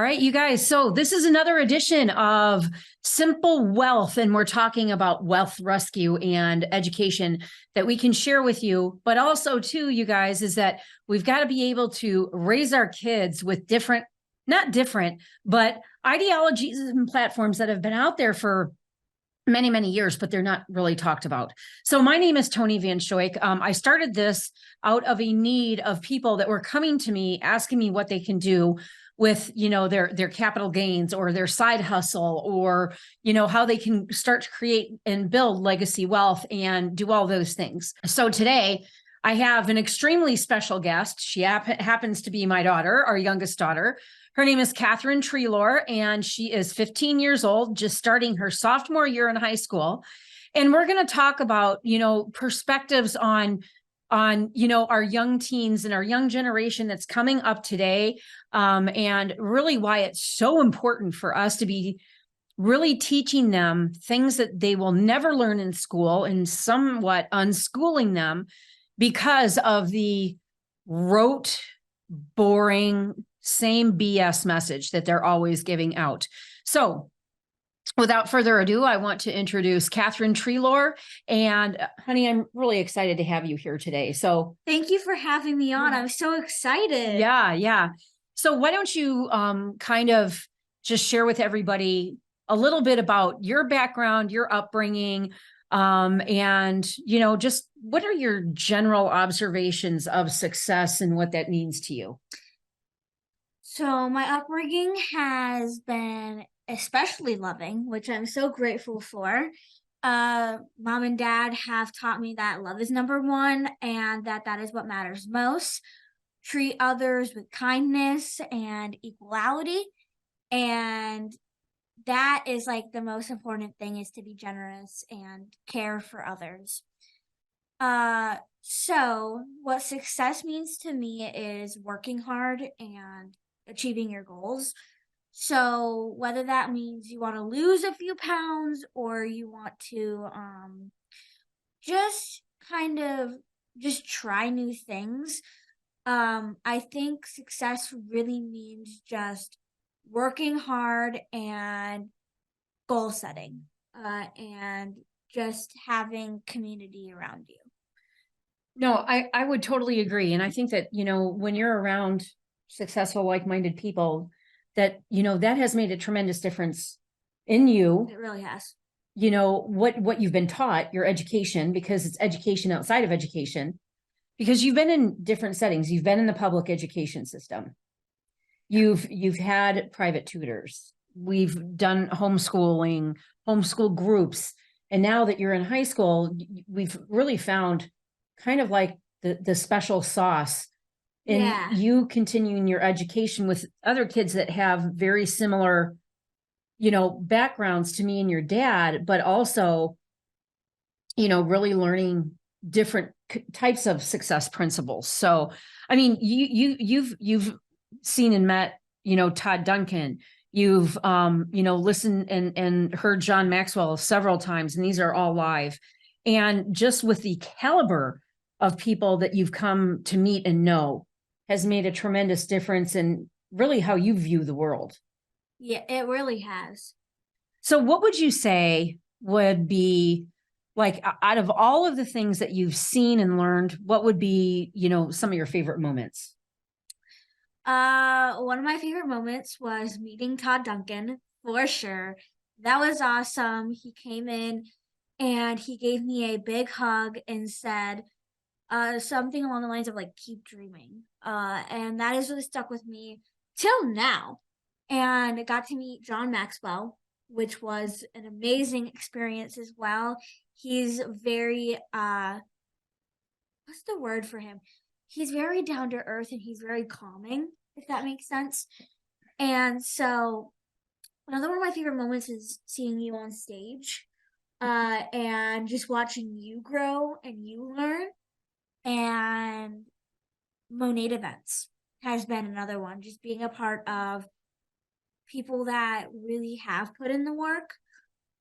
right, you guys. So this is another edition of Simple Wealth, and we're talking about wealth rescue and education that we can share with you. But also, too, you guys, is that we've got to be able to raise our kids with not different, but ideologies and platforms that have been out there for many, many years, but they're not really talked about. So my name is Toni Vanschoyck. I started this out of a need of people that were coming to me, asking me what they can do with, their capital gains or their side hustle, or, how they can start to create and build legacy wealth and do all those things. So today I have an extremely special guest. She happens to be my daughter, our youngest daughter. Her name is Treloar, and she is 15 years old, just starting her sophomore year in high school. And we're going to talk about, perspectives on our young teens and our young generation that's coming up today, and really why it's so important for us to be really teaching them things that they will never learn in school and somewhat unschooling them because of the rote, boring, same BS message that they're always giving out. So without further ado, I want to introduce Treloar. And honey, I'm really excited to have you here today. So thank you for having me on. I'm so excited. Yeah. So why don't you kind of just share with everybody a little bit about your background, your upbringing, and just what are your general observations of success and what that means to you? So my upbringing has been especially loving, which I'm so grateful for. Mom and dad have taught me that love is number one and that is what matters most. Treat others with kindness and equality. And that is like the most important thing, is to be generous and care for others. So what success means to me is working hard and achieving your goals. So whether that means you want to lose a few pounds or you want to just kind of just try new things, I think success really means just working hard and goal setting, and just having community around you. No, I would totally agree. And I think that, when you're around successful, like-minded people, that, that has made a tremendous difference in you. It really has. What you've been taught, your education, because it's education outside of education, because you've been in different settings. You've been in the public education system. You've had private tutors. We've done homeschool groups. And now that you're in high school, we've really found kind of like the special sauce in you continuing your education with other kids that have very similar, backgrounds to me and your dad, but also, really learning different types of success principles. So, I mean, you've seen and met, Todd Duncan. You've, listened and heard John Maxwell several times, and these are all live. And just with the caliber of people that you've come to meet and know has made a tremendous difference in really how you view the world. Yeah, it really has. So what would you say would be, like, out of all of the things that you've seen and learned, what would be, some of your favorite moments? One of my favorite moments was meeting Todd Duncan, for sure. That was awesome. He came in and he gave me a big hug and said something along the lines of like, keep dreaming. And that has really stuck with me till now. And I got to meet John Maxwell, which was an amazing experience as well. He's very, what's the word for him? He's very down to earth and he's very calming, if that makes sense. And so another one of my favorite moments is seeing you on stage, and just watching you grow and you learn. And Monate events has been another one, just being a part of people that really have put in the work,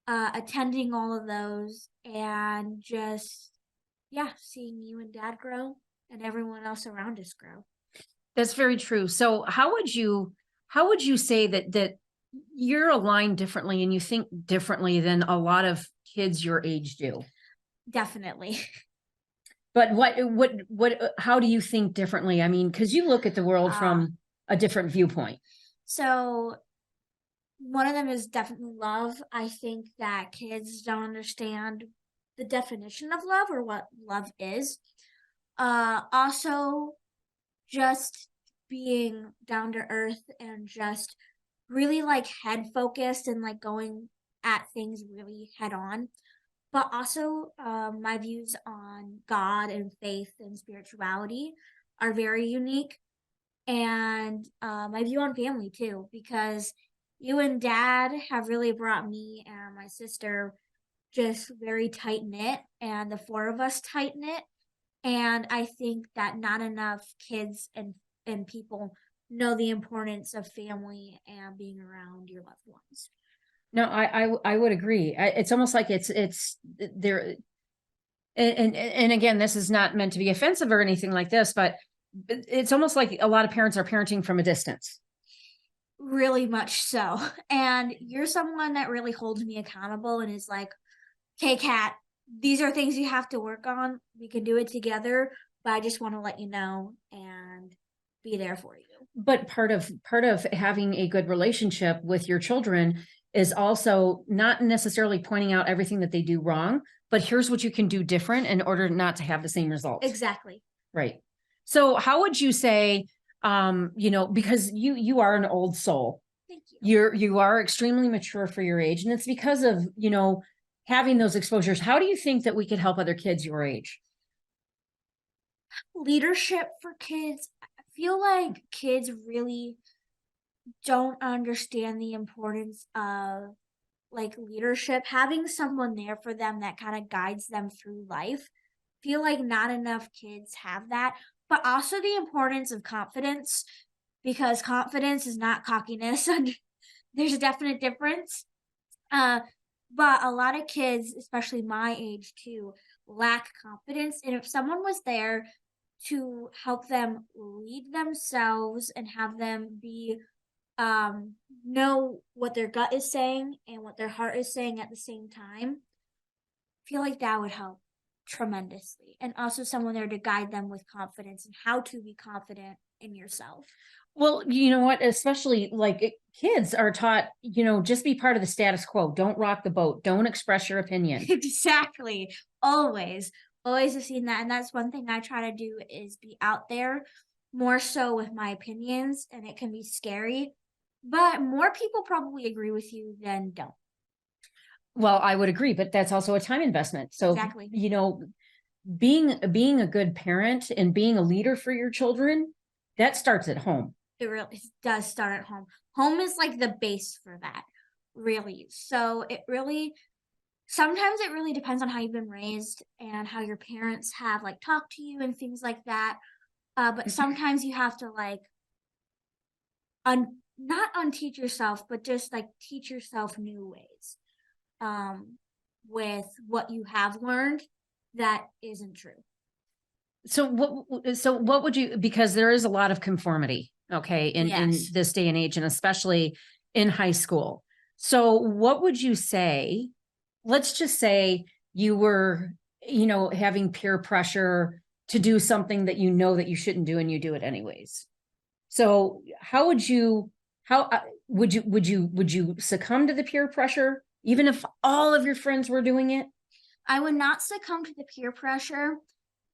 attending all of those, and just, seeing you and dad grow and everyone else around us grow. That's very true. So how would you how would you say that you're aligned differently and you think differently than a lot of kids your age do? Definitely. But how do you think differently? I mean, because you look at the world from a different viewpoint. So one of them is definitely love. I think that kids don't understand the definition of love or what love is. Also, just being down to earth and just really like head focused and like going at things really head on. But also, my views on God and faith and spirituality are very unique. And my view on family too, because you and dad have really brought me and my sister just very tight knit, and the four of us tight knit. And I think that not enough kids and people know the importance of family and being around your loved ones. No, I would agree. It's almost like it's there. And again, this is not meant to be offensive or anything like this, but it's almost like a lot of parents are parenting from a distance. Really much so. And you're someone that really holds me accountable and is like, okay, Kat, these are things you have to work on. We can do it together, but I just want to let you know and be there for you. But part of having a good relationship with your children is also not necessarily pointing out everything that they do wrong, but here's what you can do different in order not to have the same results. Exactly. Right. So how would you say, because you are an old soul. Thank you. You are extremely mature for your age, and it's because of, having those exposures. How do you think that we could help other kids your age? Leadership for kids. I feel like kids really don't understand the importance of like leadership, having someone there for them that kind of guides them through life. Feel like not enough kids have that, but also the importance of confidence, because confidence is not cockiness. And there's a definite difference. Uh, but a lot of kids, especially my age too, lack confidence. And if someone was there to help them lead themselves and have them be know what their gut is saying and what their heart is saying at the same time, I feel like that would help tremendously. And also someone there to guide them with confidence and how to be confident in yourself. Well, you know what? Especially like kids are taught, just be part of the status quo. Don't rock the boat. Don't express your opinion. Exactly. Always. Always have seen that. And that's one thing I try to do is be out there more so with my opinions. And it can be scary, but more people probably agree with you than don't. Well, I would agree, but that's also a time investment. So, Exactly. being a good parent and being a leader for your children, that starts at home. It really does start at home. Home is like the base for that, really. So sometimes it really depends on how you've been raised and how your parents have like talked to you and things like that. But sometimes you have to like not unteach yourself, but just like teach yourself new ways with what you have learned that isn't true. So what would you, because there is a lot of conformity, okay, in Yes. this day and age, and especially in high school. So what would you say? Let's just say you were, having peer pressure to do something that that you shouldn't do, and you do it anyways. So how would you would you succumb to the peer pressure even if all of your friends were doing it? I would not succumb to the peer pressure.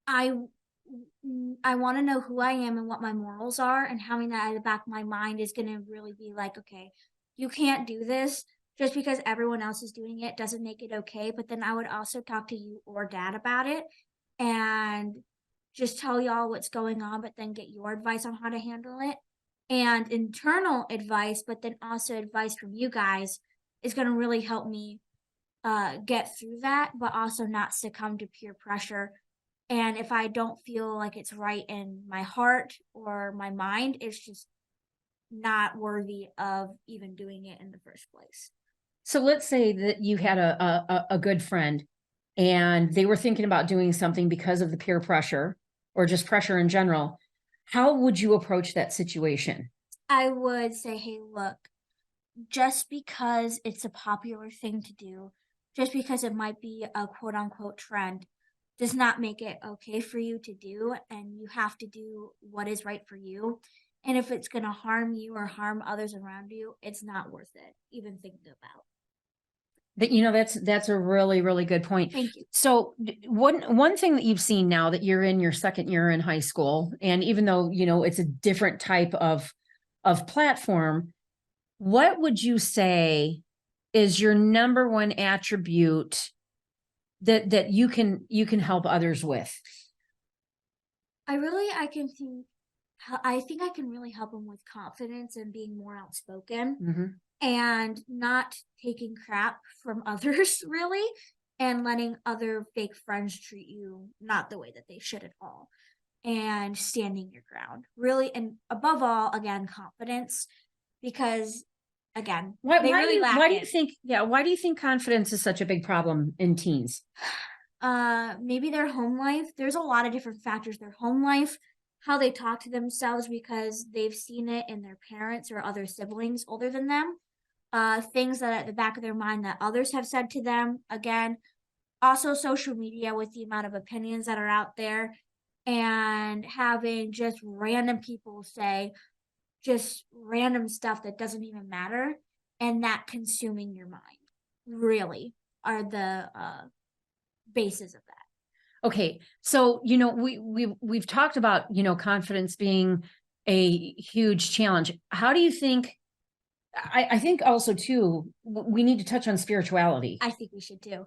I I want to know who I am and what my morals are, and having that at the back of my mind is going to really be like, okay, you can't do this just because everyone else is doing it doesn't make it okay. But then I would also talk to you or dad about it and just tell y'all what's going on, but then get your advice on how to handle it. And internal advice, but then also advice from you guys is going to really help me get through that, but also not succumb to peer pressure. And if I don't feel like it's right in my heart or my mind, it's just not worthy of even doing it in the first place. So let's say that you had a good friend and they were thinking about doing something because of the peer pressure or just pressure in general. How would you approach that situation? I would say, hey, look, just because it's a popular thing to do, just because it might be a quote unquote trend, does not make it okay for you to do. And you have to do what is right for you. And if it's going to harm you or harm others around you, it's not worth it, even thinking about. That's a really, really good point. Thank you. So one thing that you've seen now that you're in your second year in high school, and even though, it's a different type of platform, what would you say is your number one attribute that you can help others with? I think I can really help them with confidence and being more outspoken. Mm-hmm. And not taking crap from others, really, and letting other fake friends treat you not the way that they should at all, and standing your ground, really, and above all, again, confidence, because again, they really lack why do you it. think why do you think confidence is such a big problem in teens? Maybe their home life. There's a lot of different factors. Their home life, how they talk to themselves because they've seen it in their parents or other siblings older than them. Things that at the back of their mind that others have said to them. Again, also social media with the amount of opinions that are out there, and having just random people say just random stuff that doesn't even matter, and that consuming your mind really are the bases of that. Okay, so we've talked about confidence being a huge challenge. How do you think? I think also too we need to touch on spirituality. I think we should too.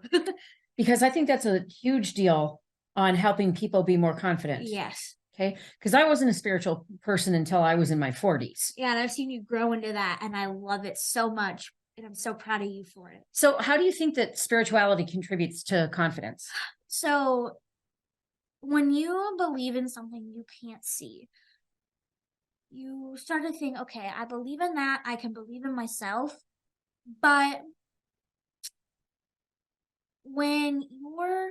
Because I think that's a huge deal on helping people be more confident. Yes. Okay, because I wasn't a spiritual person until I was in my 40s. Yeah, and I've seen you grow into that, and I love it so much, and I'm so proud of you for it. So how do you think that spirituality contributes to confidence? So when you believe in something you can't see, you start to think, okay, I believe in that. I can believe in myself. But when you're,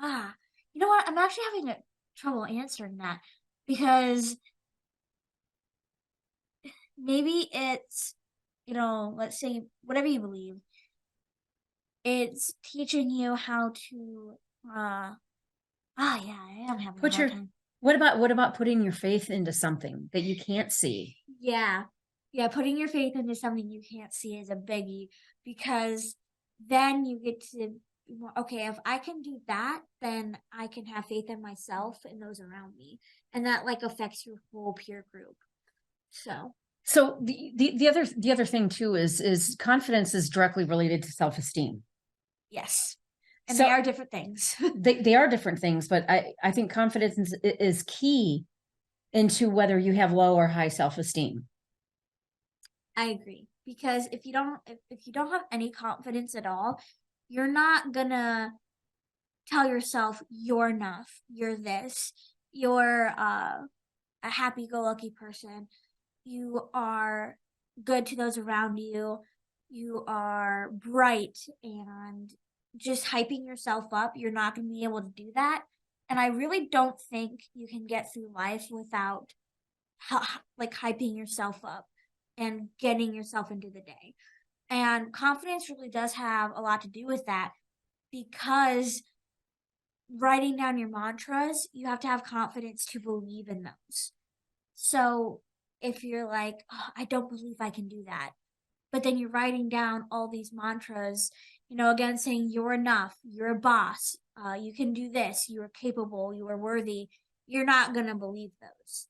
you know what? I'm actually having trouble answering that because maybe it's, let's say whatever you believe, it's teaching you how to, yeah, I am having a hard time. What about putting your faith into something that you can't see? Yeah. Yeah, putting your faith into something you can't see is a biggie, because then you get to, okay, if I can do that, then I can have faith in myself and those around me. And that affects your whole peer group. So the other thing too is confidence is directly related to self-esteem. Yes. And they are different things. they are different things, but I think confidence is key into whether you have low or high self-esteem. I agree, because if you don't have any confidence at all, you're not gonna tell yourself you're enough, you're this, you're a happy-go-lucky person, you are good to those around you, you are bright, and just hyping yourself up. You're not going to be able to do that. And I really don't think you can get through life without hyping yourself up and getting yourself into the day. And confidence really does have a lot to do with that, because writing down your mantras, you have to have confidence to believe in those. So if you're like, oh, I don't believe I can do that, but then you're writing down all these mantras, again, saying you're enough, you're a boss, you can do this, you are capable, you are worthy, you're not going to believe those.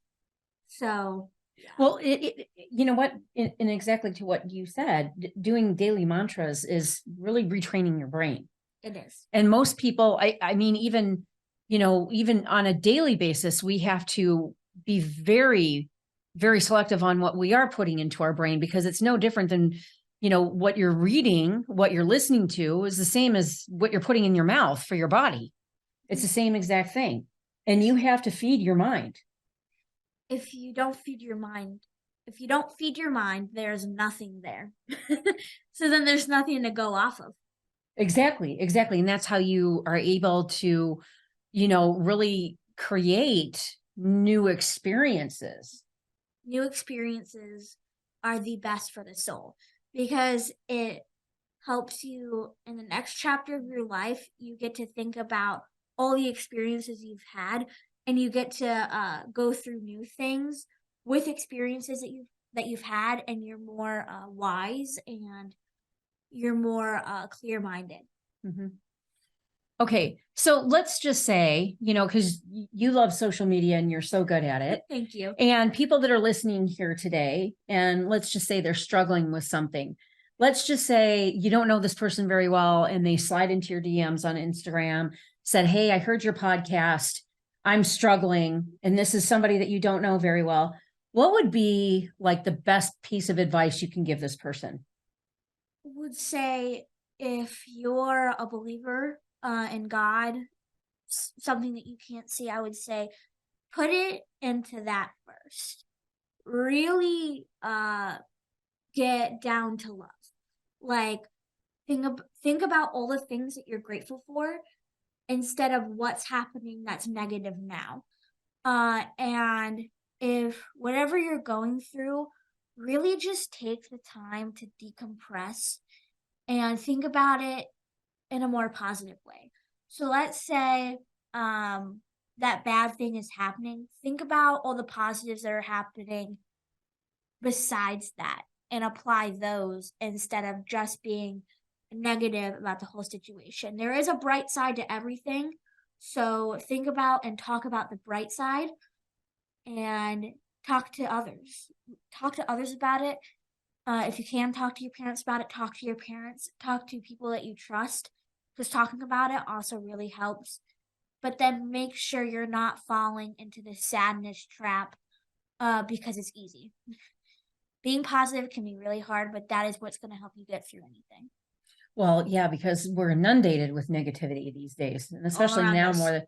So, yeah. Well, you know what, in exactly to what you said, doing daily mantras is really retraining your brain. It is. And most people, I mean, even on a daily basis, we have to be very, very selective on what we are putting into our brain, because it's no different than, what you're reading, what you're listening to is the same as what you're putting in your mouth for your body. It's the same exact thing. And you have to feed your mind. If you don't feed your mind, there's nothing there. So then there's nothing to go off of. Exactly. And that's how you are able to, really create new experiences. new experiences are the best for the soul because it helps you in the next chapter of your life. You get to think about all the experiences you've had, and you get to go through new things with experiences that you've had, and you're more wise and you're more clear-minded. Mm-hmm. Okay, so let's just say, because you love social media and you're so good at it. Thank you. And people that are listening here today, and let's just say they're struggling with something. Let's just say you don't know this person very well and they slide into your DMs on Instagram, said, "Hey, I heard your podcast. I'm struggling." And this is somebody that you don't know very well. What would be like the best piece of advice you can give this person? Would say if you're a believer in God, something that you can't see, I would say put it into that first. Really get down to love. Like think about all the things that you're grateful for instead of what's happening that's negative now. And if whatever you're going through, really just take the time to decompress and think about it in a more positive way. So let's say that bad thing is happening. Think about all the positives that are happening besides that and apply those instead of just being negative about the whole situation. There is a bright side to everything. So think about and talk about the bright side and talk to others. Talk to others about it. If you can talk to your parents about it, talk to your parents, talk to people that you trust, because talking about it also really helps. But then make sure you're not falling into the sadness trap because it's easy. Being positive can be really hard, but that is what's going to help you get through anything. Well, yeah, because we're inundated with negativity these days, and especially now us.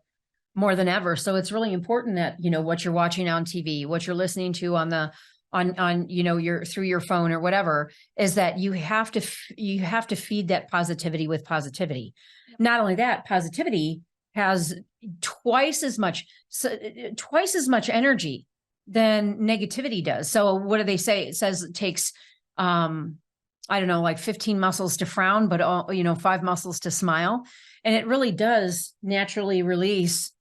more than ever. So it's really important that, what you're watching on TV, what you're listening to on your through your phone or whatever, is that you have to feed that positivity with positivity. Yep. Not only that, positivity has twice as much energy than negativity does. So what do they say? It says it takes I don't know, like 15 muscles to frown, but 5 muscles to smile. And it really does naturally release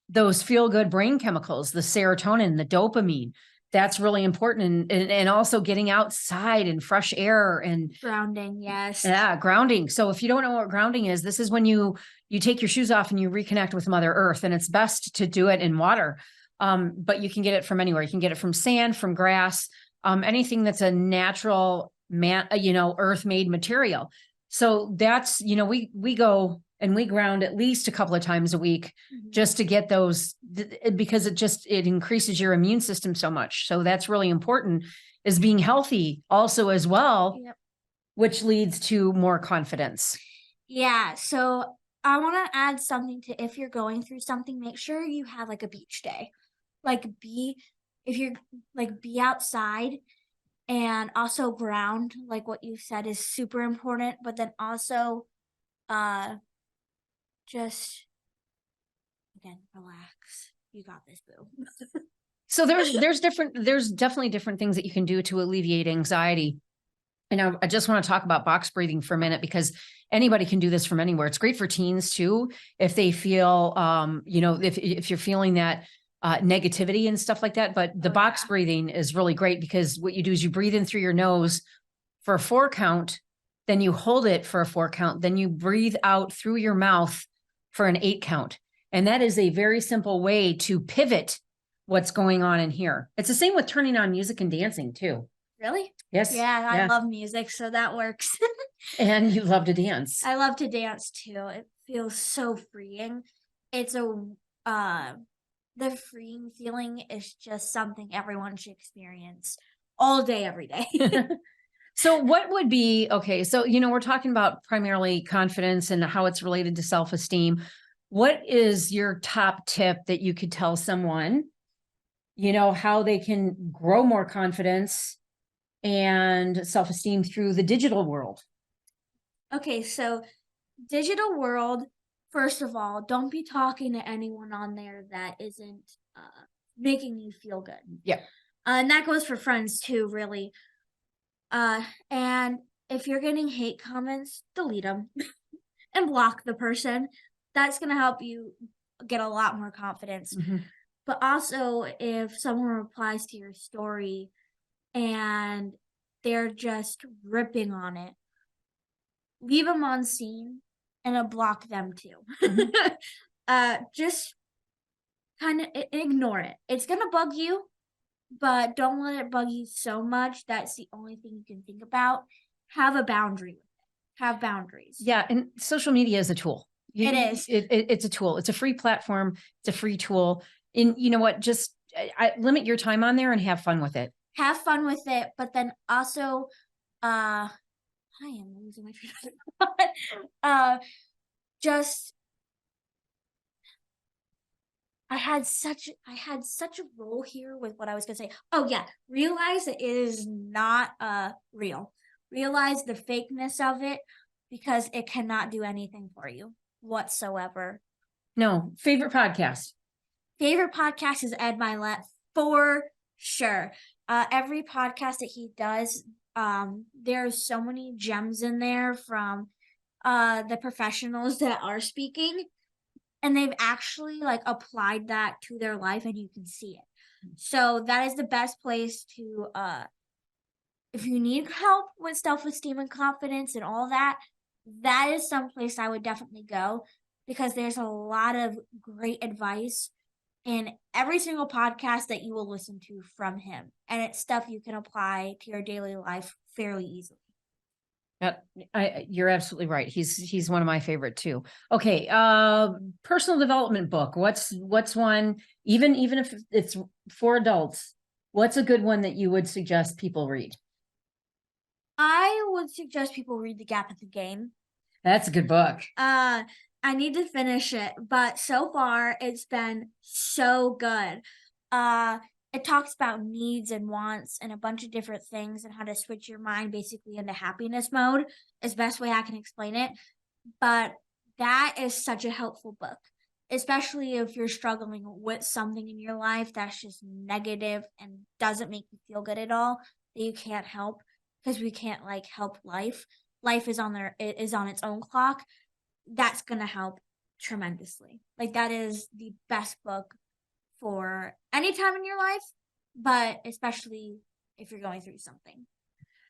those feel good brain chemicals, the serotonin, the dopamine. That's really important. And also getting outside and fresh air and grounding. Yes. Yeah, grounding. So if you don't know what grounding is, this is when you take your shoes off and you reconnect with Mother Earth, and it's best to do it in water. But you can get it from anywhere. You can get it from sand, from grass, anything that's a natural earth-made material. So that's, we go and we ground at least a couple of times a week just to get those, because it increases your immune system so much. So that's really important, is being healthy also as well, Yep. which leads to more confidence. Yeah. So I want to add something to, if you're going through something, make sure you have like a beach day. If you're be outside, and also ground, like what you said, is super important, but then also just again relax. You got this, boo. So there's definitely different things that you can do to alleviate anxiety. And I just want to talk about box breathing for a minute, because anybody can do this from anywhere. It's great for teens too, if they feel if you're feeling that negativity and stuff like that. But the box breathing is really great, because what you do is you breathe in through your nose for a 4 count, then you hold it for a 4 count, then you breathe out through your mouth for an 8 count. And that is a very simple way to pivot what's going on in here. It's the same with turning on music and dancing too. Really? Yes. Yeah, I love music, so that works. And you love to dance. I love to dance too. It feels so freeing. It's the freeing feeling is just something everyone should experience all day, every day. So what would be, okay, so, we're talking about primarily confidence and how it's related to self-esteem. What is your top tip that you could tell someone, how they can grow more confidence and self-esteem through the digital world? Okay, so digital world, first of all, don't be talking to anyone on there that isn't making you feel good. Yeah. And that goes for friends too, really. And if you're getting hate comments, delete them and block the person. That's going to help you get a lot more confidence. But also, if someone replies to your story and they're just ripping on it, leave them on scene and block them too. Just kind of ignore it. It's going to bug you, but don't let it bug you so much that's the only thing you can think about. Have a boundary with it. Have boundaries. Yeah, and social media is a tool. It is. It's a tool. It's a free platform. It's a free tool. And you know what? Just limit your time on there and have fun with it. Have fun with it, but then also, I am losing my train of thought. Just I had such a role here with what I was gonna say. Oh yeah, realize that it is not real. Realize the fakeness of it, because it cannot do anything for you whatsoever. No, favorite podcast. Favorite podcast is Ed Milet for sure. Every podcast that he does, there's so many gems in there from the professionals that are speaking, and they've actually like applied that to their life, and you can see it. So that is the best place to if you need help with self-esteem and confidence and all that, that is some place I would definitely go, because there's a lot of great advice in every single podcast that you will listen to from him. And it's stuff you can apply to your daily life fairly easily. You're absolutely right. He's one of my favorite too. Okay. Personal development book. What's one, even if it's for adults, what's a good one that you would suggest people read? I would suggest people read The Gap at the Game. That's a good book. I need to finish it, but so far it's been so good. It talks about needs and wants and a bunch of different things and how to switch your mind basically into happiness mode is the best way I can explain it. But that is such a helpful book, especially if you're struggling with something in your life that's just negative and doesn't make you feel good at all, that you can't help, because we can't like help life. Life is on its own clock. That's going to help tremendously. Like, that is the best book for any time in your life, but especially if you're going through something.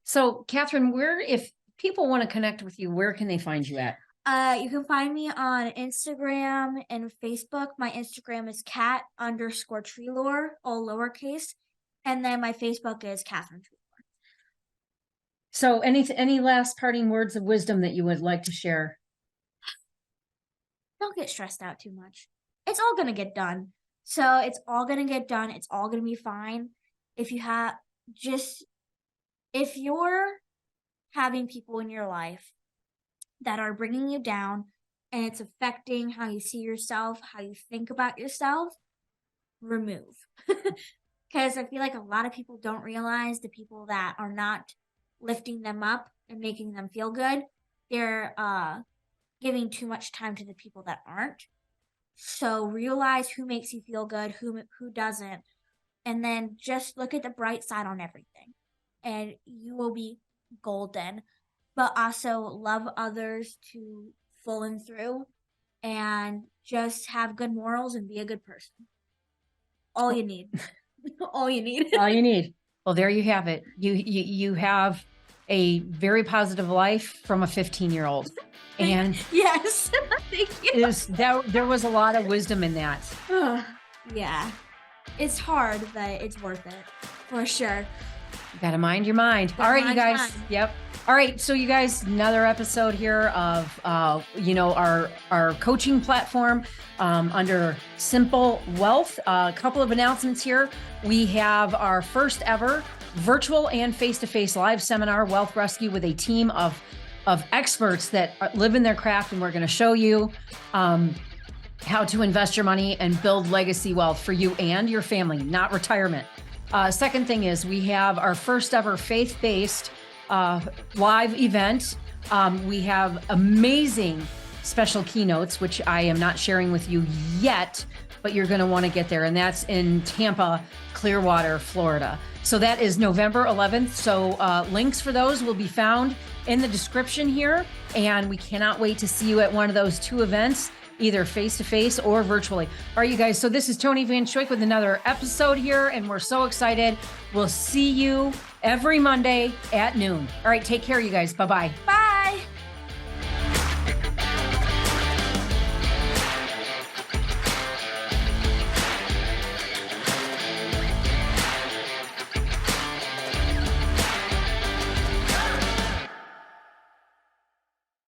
So, Catherine, if people want to connect with you, where can they find you at? You can find me on Instagram and Facebook. My Instagram is cat_Treloar, all lowercase. And then my Facebook is Catherine Treloar. So any last parting words of wisdom that you would like to share? Don't get stressed out too much. It's all going to get done. So it's all going to get done. It's all going to be fine. If you're having people in your life that are bringing you down and it's affecting how you see yourself, how you think about yourself, remove. Because I feel like a lot of people don't realize the people that are not lifting them up and making them feel good, they're giving too much time to the people that aren't. So realize who makes you feel good, who doesn't, and then just look at the bright side on everything, and you will be golden. But also love others to full and through, and just have good morals and be a good person. All you need. All you need. All you need. Well, there you have it. You have a very positive life from a 15-year-old. And yes, thank you. There was a lot of wisdom in that. Yeah, it's hard, but it's worth it for sure. You gotta mind your mind. All right, you guys. Yep. All right, so you guys, another episode here of our coaching platform under Simple Wealth. A couple of announcements here. We have our first ever virtual and face-to-face live seminar, Wealth Rescue, with a team of experts that live in their craft, and we're going to show you how to invest your money and build legacy wealth for you and your family, not retirement. Second thing is we have our first ever faith-based live event. We have amazing special keynotes, which I am not sharing with you yet, but you're going to want to get there. And that's in Tampa, Clearwater, Florida. So that is November 11th. So links for those will be found in the description here. And we cannot wait to see you at one of those 2 events, either face-to-face or virtually. All right, you guys. So this is Toni Vanschoyck with another episode here, and we're so excited. We'll see you every Monday at noon. All right, take care, you guys. Bye-bye. Bye.